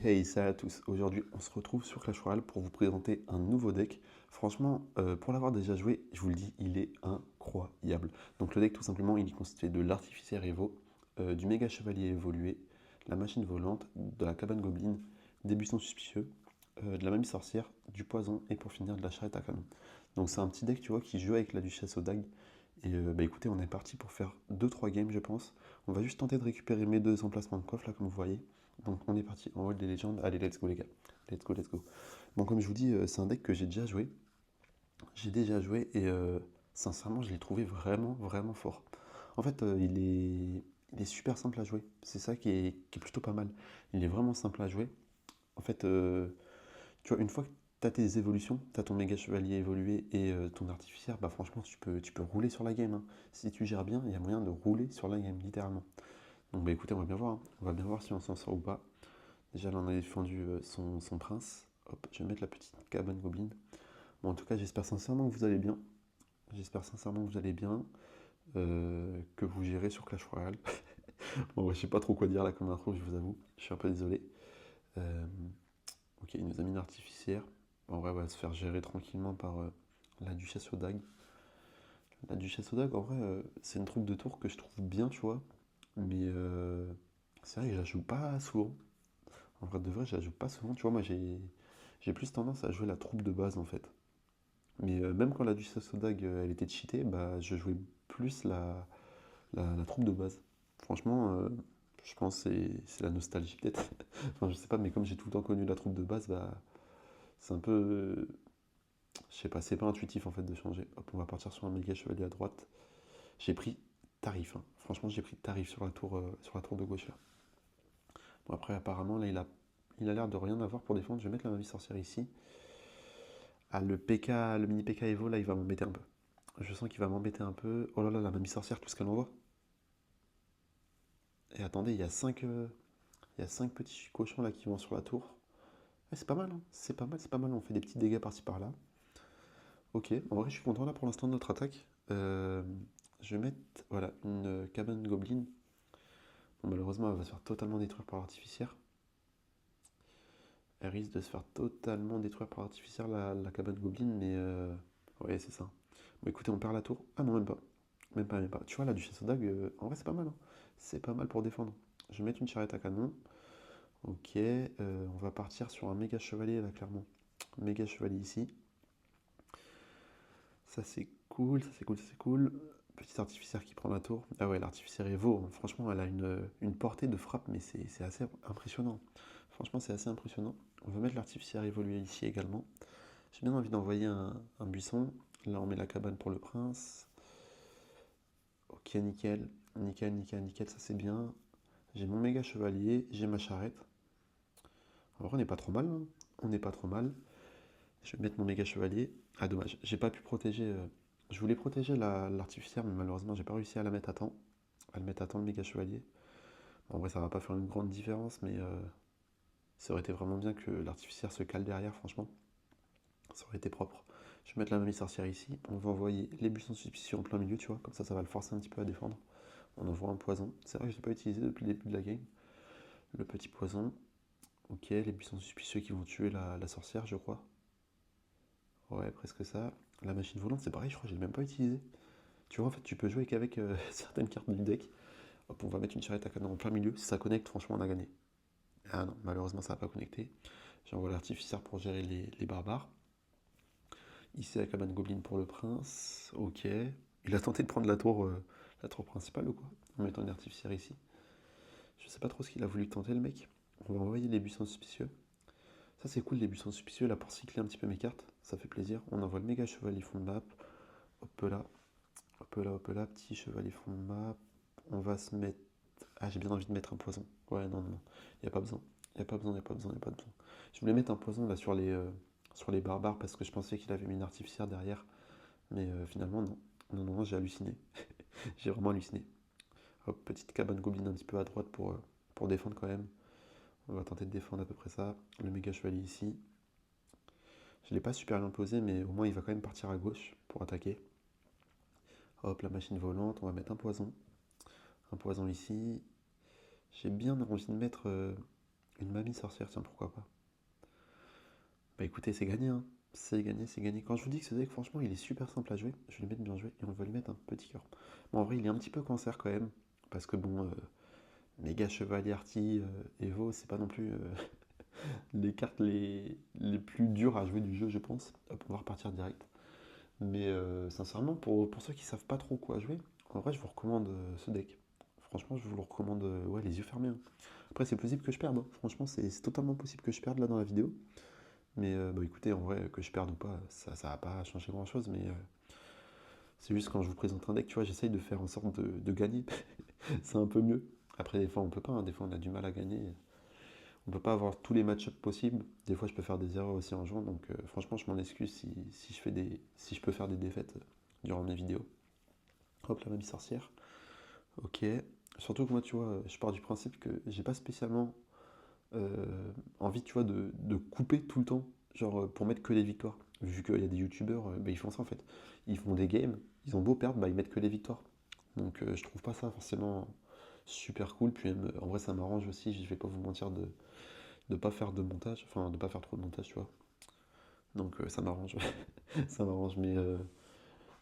Hey, salut à tous. Aujourd'hui, on se retrouve sur Clash Royale pour vous présenter un nouveau deck. Franchement, pour l'avoir déjà joué, je vous le dis, il est incroyable. Donc le deck, tout simplement, il est constitué de l'artificier Evo, du méga chevalier évolué, la machine volante, de la cabane goblin, des buissons suspicieux, de la mamie sorcière, du poison et pour finir de la charrette à canon. Donc c'est un petit deck, tu vois, qui joue avec la duchesse aux dagues. Et bah écoutez, on est parti pour faire deux-trois games, je pense. On va juste tenter de récupérer mes deux emplacements de coffre, là, comme vous voyez. Donc on est parti en World des légendes. Allez, let's go les gars. Let's go, let's go. Bon, comme je vous dis, c'est un deck que j'ai déjà joué. J'ai déjà joué et sincèrement, je l'ai trouvé vraiment, vraiment fort. En fait, il est super simple à jouer. C'est ça qui est plutôt pas mal. Il est vraiment simple à jouer. En fait, tu vois, une fois que tu as tes évolutions, tu as ton méga chevalier évolué et ton artificière, bah franchement, tu peux rouler sur la game, hein. Si tu gères bien, il y a moyen de rouler sur la game, littéralement. Donc bah écoutez, on va bien voir, hein. On va bien voir si on s'en sort ou pas. Déjà, là, on a défendu son prince. Hop, je vais mettre la petite cabane goblin. Bon, en tout cas, j'espère sincèrement que vous allez bien. J'espère sincèrement que vous allez bien. Que vous gérez sur Clash Royale. Bon, ouais, je sais pas trop quoi dire là comme intro, je vous avoue. Je suis un peu désolé. Euh, ok, il nous a mis une artificière. En vrai, on va se faire gérer tranquillement par la duchesse aux dagues. La duchesse aux dagues, en vrai, c'est une troupe de tour que je trouve bien, tu vois. Mais c'est vrai que je la joue pas souvent. En vrai de vrai, je la joue pas souvent. Tu vois, moi, j'ai plus tendance à jouer la troupe de base en fait. Mais même quand la Duchesse Sodag elle était cheatée, bah, je jouais plus la troupe de base. Franchement, je pense que c'est la nostalgie peut-être. Enfin, je sais pas, mais comme j'ai tout le temps connu la troupe de base, bah, c'est un peu. Je sais pas, c'est pas intuitif en fait de changer. Hop, on va partir sur un méga chevalier à droite. J'ai pris tarif, hein. Franchement, j'ai pris tarif sur la tour de gauche là. Bon, après, apparemment, là, il a l'air de rien avoir pour défendre. Je vais mettre la mamie sorcière ici. Ah, le PK, le mini PK Evo, là, il va m'embêter un peu. Je sens qu'il va m'embêter un peu. Oh là là, la mamie sorcière, tout ce qu'elle envoie. Et attendez, il y a cinq petits cochons là qui vont sur la tour. Ouais, c'est pas mal, hein. C'est pas mal, c'est pas mal. On fait des petits dégâts par-ci par-là. Ok, en vrai, je suis content là pour l'instant de notre attaque. Je vais mettre, voilà, une cabane goblin. Bon, malheureusement, elle va se faire totalement détruire par l'artificière. Elle risque de se faire totalement détruire par l'artificière, la cabane goblin, mais ouais, c'est ça. Bon, écoutez, on perd la tour. Ah non, même pas. Même pas, même pas. Tu vois, la duchesse d'Ag, en vrai, c'est pas mal, hein. C'est pas mal pour défendre. Je vais mettre une charrette à canon. Ok, on va partir sur un méga chevalier, là, clairement. Méga chevalier ici. Ça, c'est cool, ça, c'est cool, ça, c'est cool. Petit artificière qui prend la tour. Ah ouais, l'artificière Evo, hein. Franchement, elle a une portée de frappe, mais c'est assez impressionnant. Franchement, c'est assez impressionnant. On va mettre l'artificière évolué ici également. J'ai bien envie d'envoyer un buisson. Là, on met la cabane pour le prince. Ok, nickel. Nickel, nickel, nickel, ça c'est bien. J'ai mon méga chevalier, j'ai ma charrette. En vrai, on n'est pas trop mal, hein. On n'est pas trop mal. Je vais mettre mon méga chevalier. Ah, dommage, j'ai pas pu protéger. Je voulais protéger l'artificière, mais malheureusement, j'ai pas réussi à la mettre à temps. À le mettre à temps, le méga chevalier. Bon, en vrai, ça va pas faire une grande différence, mais ça aurait été vraiment bien que l'artificière se cale derrière, franchement. Ça aurait été propre. Je vais mettre la mamie sorcière ici. On va envoyer les buissons suspicieux en plein milieu, tu vois. Comme ça va le forcer un petit peu à défendre. On envoie un poison. C'est vrai que je ne l'ai pas utilisé depuis le début de la game. Le petit poison. Ok, les buissons suspicieux qui vont tuer la sorcière, je crois. Ouais, presque ça. La machine volante, c'est pareil, je crois que je l'ai même pas utilisé. Tu vois, en fait, tu peux jouer qu'avec certaines cartes du deck. Hop, on va mettre une charrette à canon en plein milieu. Si ça connecte, franchement, on a gagné. Ah non, malheureusement, ça n'a pas connecté. J'envoie l'artificière pour gérer les barbares. Ici, la cabane goblin pour le prince. Ok. Il a tenté de prendre la tour principale ou quoi? En mettant une artificière ici. Je sais pas trop ce qu'il a voulu tenter, le mec. On va envoyer les buissons suspicieux. Ça, c'est cool, les buissons suspicieux, là, pour cycler un petit peu mes cartes. Ça fait plaisir. On envoie le méga chevalier fond de map. Hop là. Hop là, hop là. Petit chevalier fond de map. On va se mettre. Ah, j'ai bien envie de mettre un poison. Ouais, non, non, non. Il n'y a pas besoin. Il n'y a pas besoin, il n'y a pas besoin, il n'y a pas besoin. Je voulais mettre un poison là sur les barbares parce que je pensais qu'il avait mis une artificière derrière. Mais finalement, non. Non, non, non, j'ai halluciné. J'ai vraiment halluciné. Hop, petite cabane goblin un petit peu à droite pour défendre quand même. On va tenter de défendre à peu près ça. Le méga chevalier ici. Je ne l'ai pas super bien posé, mais au moins il va quand même partir à gauche pour attaquer. Hop, la machine volante, on va mettre un poison. Un poison ici. J'ai bien envie de mettre Une mamie sorcière, tiens, pourquoi pas. Bah écoutez, c'est gagné, hein. C'est gagné, c'est gagné. Quand je vous dis que ce deck, franchement, il est super simple à jouer, je vais lui mettre bien joué et on va lui mettre un petit cœur. Bon, en vrai, il est un petit peu cancer quand même, parce que bon, méga chevalier arty, Evo, c'est pas non plus les cartes les plus dures à jouer du jeu, je pense. Hop, on va repartir direct. Mais sincèrement, pour ceux qui savent pas trop quoi jouer, en vrai, je vous recommande ce deck. Franchement, je vous le recommande, ouais, les yeux fermés, hein. Après, c'est possible que je perde, hein. Franchement, c'est totalement possible que je perde là dans la vidéo. Mais bah, écoutez, en vrai, que je perde ou pas, ça va pas changer grand-chose. Mais c'est juste quand je vous présente un deck, tu vois, j'essaye de faire en sorte de gagner. C'est un peu mieux. Après, des fois, on peut pas, hein. Des fois, on a du mal à gagner. On peut pas avoir tous les match-ups possibles. Des fois, je peux faire des erreurs aussi en jouant. Donc, franchement, je m'en excuse si je peux faire des défaites durant mes vidéos. Hop, la mamie sorcière. Ok. Surtout que moi, tu vois, je pars du principe que j'ai pas spécialement envie, tu vois, de couper tout le temps, genre pour mettre que les victoires. Vu qu'il y a des youtubeurs, bah, ils font ça en fait. Ils font des games, ils ont beau perdre, bah, ils mettent que les victoires. Donc je trouve pas ça forcément super cool. Puis même, en vrai, ça m'arrange aussi, je vais pas vous mentir, de pas faire de montage, enfin de pas faire trop de montage, tu vois. Donc ça m'arrange, ça m'arrange, mais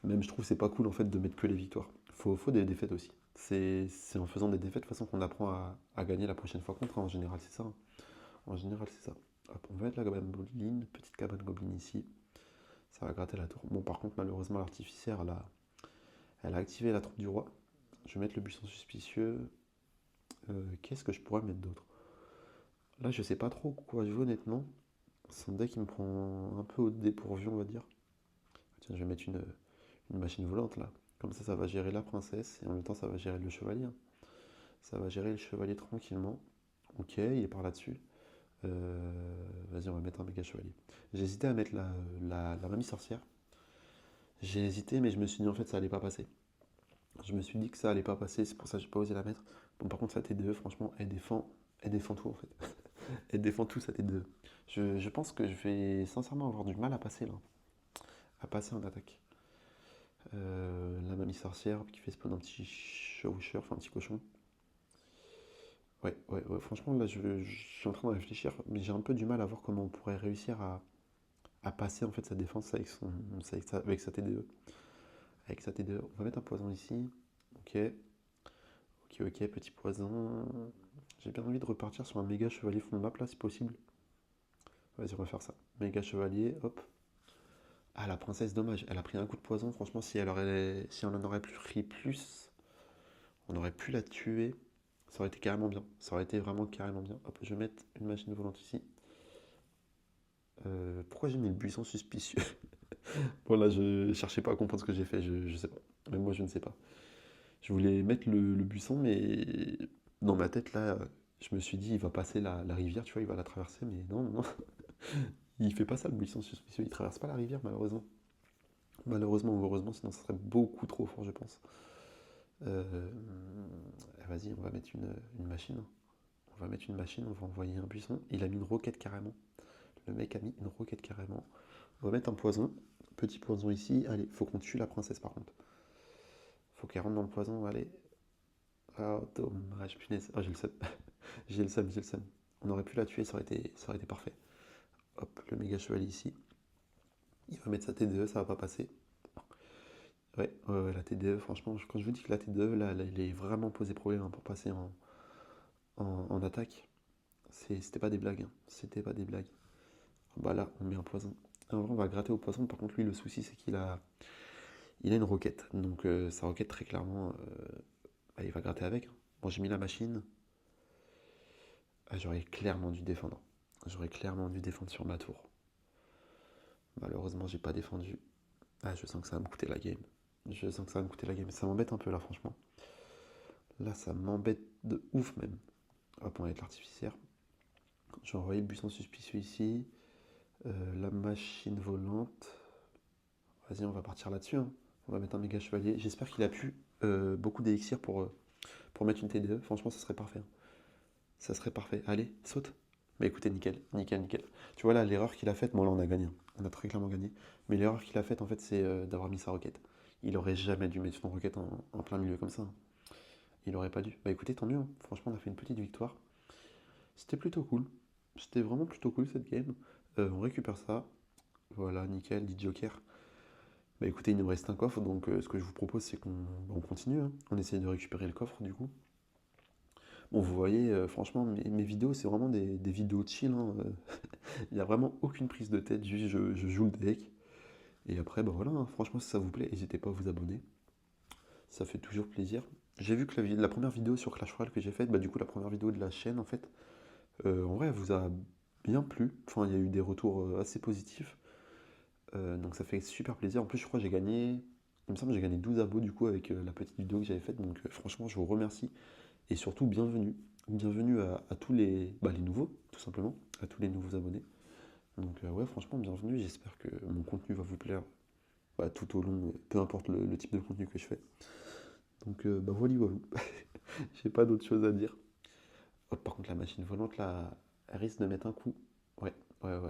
même je trouve que c'est pas cool en fait de mettre que les victoires. Faut des défaites aussi. C'est en faisant des défaites de toute façon qu'on apprend à gagner la prochaine fois contre, hein. En général, c'est ça, hein. En général, c'est ça. Hop, on va mettre la cabane goblin, petite cabane goblin ici. Ça va gratter la tour. Bon, par contre, malheureusement, l'artificière, elle a activé la troupe du roi. Je vais mettre le buisson suspicieux. Qu'est-ce que je pourrais mettre d'autre? Là, je sais pas trop quoi jouer, honnêtement. C'est un deck qui me prend un peu au dépourvu, on va dire. Tiens, je vais mettre une machine volante, là. Comme ça va gérer la princesse, et en même temps, ça va gérer le chevalier, hein. Ça va gérer le chevalier tranquillement. Ok, il est par là-dessus. Vas-y, on va mettre un méga chevalier. J'ai hésité à mettre la mamie sorcière. J'ai hésité, mais je me suis dit en fait ça allait pas passer. Je me suis dit que ça allait pas passer, c'est pour ça que j'ai pas osé la mettre. Bon, par contre, sa TDE, franchement, elle défend tout en fait. Elle défend tout sa TDE. Je pense que je vais sincèrement avoir du mal à passer là, à passer en attaque. La mamie sorcière qui fait spawn un petit chevaucheur, enfin un petit cochon. Ouais, ouais, ouais, franchement, là je suis en train de réfléchir, mais j'ai un peu du mal à voir comment on pourrait réussir à passer en fait sa défense avec sa TDE. Avec sa TDE. On va mettre un poison ici. Ok, ok, ok, petit poison. J'ai bien envie de repartir sur un méga chevalier fond de map là si possible. Vas-y, on va faire ça. Méga chevalier, hop. Ah, la princesse, dommage. Elle a pris un coup de poison. Franchement, si on en aurait pris plus, on aurait pu la tuer. Ça aurait été carrément bien. Ça aurait été vraiment carrément bien. Hop, je vais mettre une machine volante ici. Pourquoi j'ai mis le buisson suspicieux? Voilà, je cherchais pas à comprendre ce que j'ai fait, je sais pas. Même moi, je ne sais pas. Je voulais mettre le buisson, mais dans ma tête, là, je me suis dit, il va passer la rivière, tu vois, il va la traverser, mais non, non, non. Il fait pas ça, le buisson suspicieux, il traverse pas la rivière, malheureusement. Malheureusement ou heureusement, sinon ça serait beaucoup trop fort, je pense. Euh, Vas-y, on va mettre une machine. On va mettre une machine, on va envoyer un buisson. Il a mis une roquette carrément. Le mec a mis une roquette carrément. On va mettre un poison. Petit poison ici. Allez, faut qu'on tue la princesse par contre. Faut qu'elle rentre dans le poison, allez. Ah, dommage, punaise. Ah, j'ai le seum. J'ai le seum, j'ai le seum. On aurait pu la tuer, ça aurait été parfait. Hop, le méga chevalier ici. Il va mettre sa TDE, ça va pas passer. Ouais, ouais, ouais, la TDE, franchement, quand je vous dis que la TDE, là, il est vraiment posé problème, hein, pour passer en attaque. C'était pas des blagues, hein. C'était pas des blagues. Bah là, on met un poison. En vrai, on va gratter au poison. Par contre, lui, le souci, c'est il a une roquette. Donc, sa roquette, très clairement, bah, il va gratter avec, hein. Bon, j'ai mis la machine. Ah, j'aurais clairement dû défendre. J'aurais clairement dû défendre sur ma tour. Malheureusement, j'ai pas défendu. Ah, je sens que ça va me coûter la game. Je sens que ça va me coûter la game. Ça m'embête un peu là, franchement. Là, ça m'embête de ouf même. Hop, on va être l'artificière. Je vais envoyer le buisson suspicieux ici. La machine volante. Vas-y, on va partir là-dessus, hein. On va mettre un méga chevalier. J'espère qu'il a pu beaucoup d'élixir pour mettre une TDE. Franchement, ça serait parfait, hein. Ça serait parfait. Allez, saute. Bah écoutez, nickel, nickel, nickel. Tu vois là, l'erreur qu'il a faite, bon là on a gagné, hein. On a très clairement gagné. Mais l'erreur qu'il a faite en fait, c'est d'avoir mis sa roquette. Il aurait jamais dû mettre son roquette en plein milieu comme ça, hein. Il aurait pas dû. Bah écoutez, tant mieux, hein. Franchement, on a fait une petite victoire. C'était plutôt cool. C'était vraiment plutôt cool cette game. On récupère ça. Voilà, nickel, 10 jokers. Bah écoutez, il nous reste un coffre, donc ce que je vous propose, c'est qu'on continue, hein. On essaye de récupérer le coffre du coup. Bon, vous voyez, franchement, mes vidéos, c'est vraiment des vidéos chill, hein. Il n'y a vraiment aucune prise de tête, juste je joue le deck. Et après, bah voilà, hein, franchement, si ça vous plaît, n'hésitez pas à vous abonner. Ça fait toujours plaisir. J'ai vu que la première vidéo sur Clash Royale que j'ai faite, bah du coup, la première vidéo de la chaîne, en fait, en vrai, elle vous a bien plu. Enfin, il y a eu des retours assez positifs. Donc ça fait super plaisir. En plus, je crois que j'ai gagné, il me semble que j'ai gagné 12 abos du coup avec la petite vidéo que j'avais faite. Donc franchement, je vous remercie. Et surtout, bienvenue. Bienvenue à tous les nouveaux, tout simplement. À tous les nouveaux abonnés. Donc ouais, franchement, bienvenue. J'espère que mon contenu va vous plaire tout au long, peu importe le type de contenu que je fais. Donc bah voilà, voilà. J'ai pas d'autre chose à dire. Oh, par contre, la machine volante là, elle risque de mettre un coup. Ouais, ouais.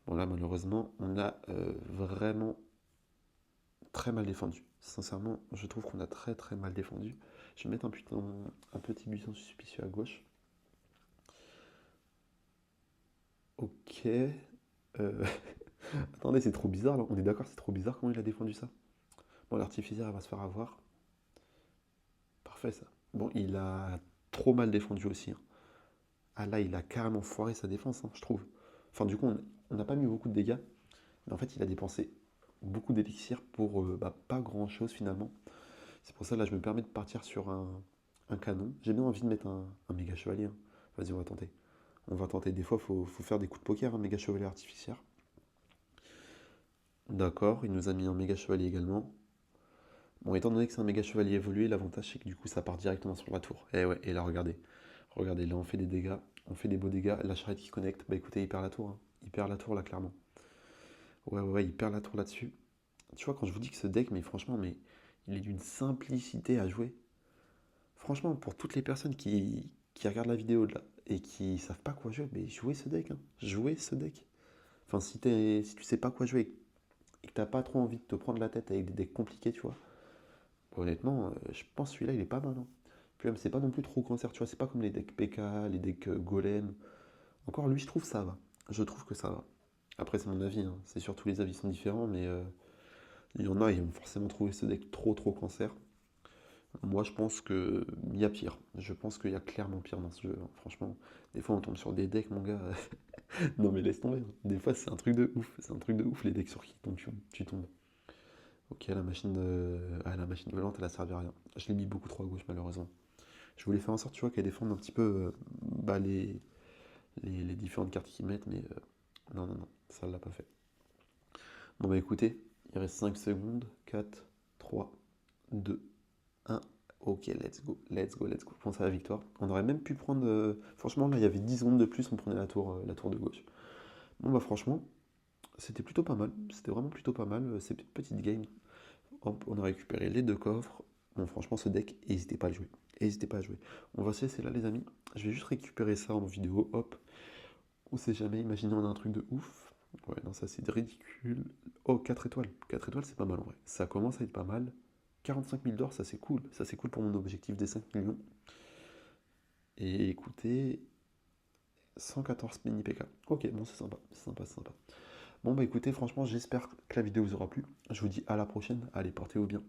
Bon là, malheureusement, on a vraiment très mal défendu. Sincèrement, je trouve qu'on a très très mal défendu. Je vais mettre un petit buisson suspicieux à gauche. Ok. Attendez, c'est trop bizarre là. On est d'accord, c'est trop bizarre comment il a défendu ça. Bon, l'artificière, elle va se faire avoir. Parfait ça. Bon, il a trop mal défendu aussi, hein. Ah là, il a carrément foiré sa défense, hein, je trouve. Enfin, du coup, on n'a pas mis beaucoup de dégâts. Mais en fait, il a dépensé beaucoup d'élixir pour pas grand chose finalement. C'est pour ça là je me permets de partir sur un canon. J'ai bien envie de mettre un méga chevalier, hein. Vas-y, on va tenter. On va tenter. Des fois, faut faire des coups de poker, un méga chevalier artificiaire. D'accord, il nous a mis un méga chevalier également. Bon, étant donné que c'est un méga chevalier évolué, l'avantage c'est que du coup ça part directement sur la tour. Et ouais, et là regardez. Regardez, là on fait des dégâts. On fait des beaux dégâts. La charrette qui connecte. Bah écoutez, il perd la tour, hein. Il perd la tour là, clairement. Ouais, il perd la tour là-dessus. Tu vois, quand je vous dis que ce deck, mais franchement, mais il est d'une simplicité à jouer. Franchement, pour toutes les personnes qui regardent la vidéo là et qui savent pas quoi jouer, mais jouez ce deck, hein. Jouez ce deck. Enfin, si tu sais pas quoi jouer et que t'as pas trop envie de te prendre la tête avec des decks compliqués, tu vois, honnêtement, je pense que celui-là il est pas mal, hein. Puis même, c'est pas non plus trop cancer, tu vois, c'est pas comme les decks PK, les decks Golem. Encore lui, je trouve ça va. Je trouve que ça va. Après, c'est mon avis, hein. C'est sûr, tous les avis sont différents, mais il y en a, ils vont forcément trouver ce deck trop cancer. Moi, je pense qu'il y a pire. Je pense qu'il y a clairement pire dans ce jeu, hein. Franchement, des fois, on tombe sur des decks, mon gars. Non, mais laisse tomber, hein. Des fois, c'est un truc de ouf. C'est un truc de ouf, les decks sur qui tu tombes. Ok, la machine volante, elle a servi à rien. Je l'ai mis beaucoup trop à gauche, malheureusement. Je voulais faire en sorte, tu vois, qu'elle défende un petit peu les différentes cartes qu'ils mettent, mais non, ça ne l'a pas fait. Bon, bah écoutez, il reste 5 secondes. 4, 3, 2, 1. Ok, let's go. Je pense à la victoire. On aurait même pu prendre. Franchement, là, il y avait 10 secondes de plus, on prenait la tour de gauche. Bon, bah, franchement, c'était plutôt pas mal. C'était vraiment plutôt pas mal. Ces petites games. Hop, on a récupéré les deux coffres. Bon, franchement, ce deck, n'hésitez pas à le jouer. N'hésitez pas à jouer. On va se laisser là, les amis. Je vais juste récupérer ça en vidéo. Hop. On sait jamais. Imaginez, on a un truc de ouf. Ouais, non, ça, c'est ridicule. Oh, 4 étoiles. 4 étoiles, c'est pas mal en vrai. Ça commence à être pas mal. 45 000 d'or, ça c'est cool. Ça c'est cool pour mon objectif des 5 millions. Et écoutez, 114 mini PK. Ok, bon, c'est sympa. Bon, bah écoutez, franchement, j'espère que la vidéo vous aura plu. Je vous dis à la prochaine. Allez, portez-vous bien.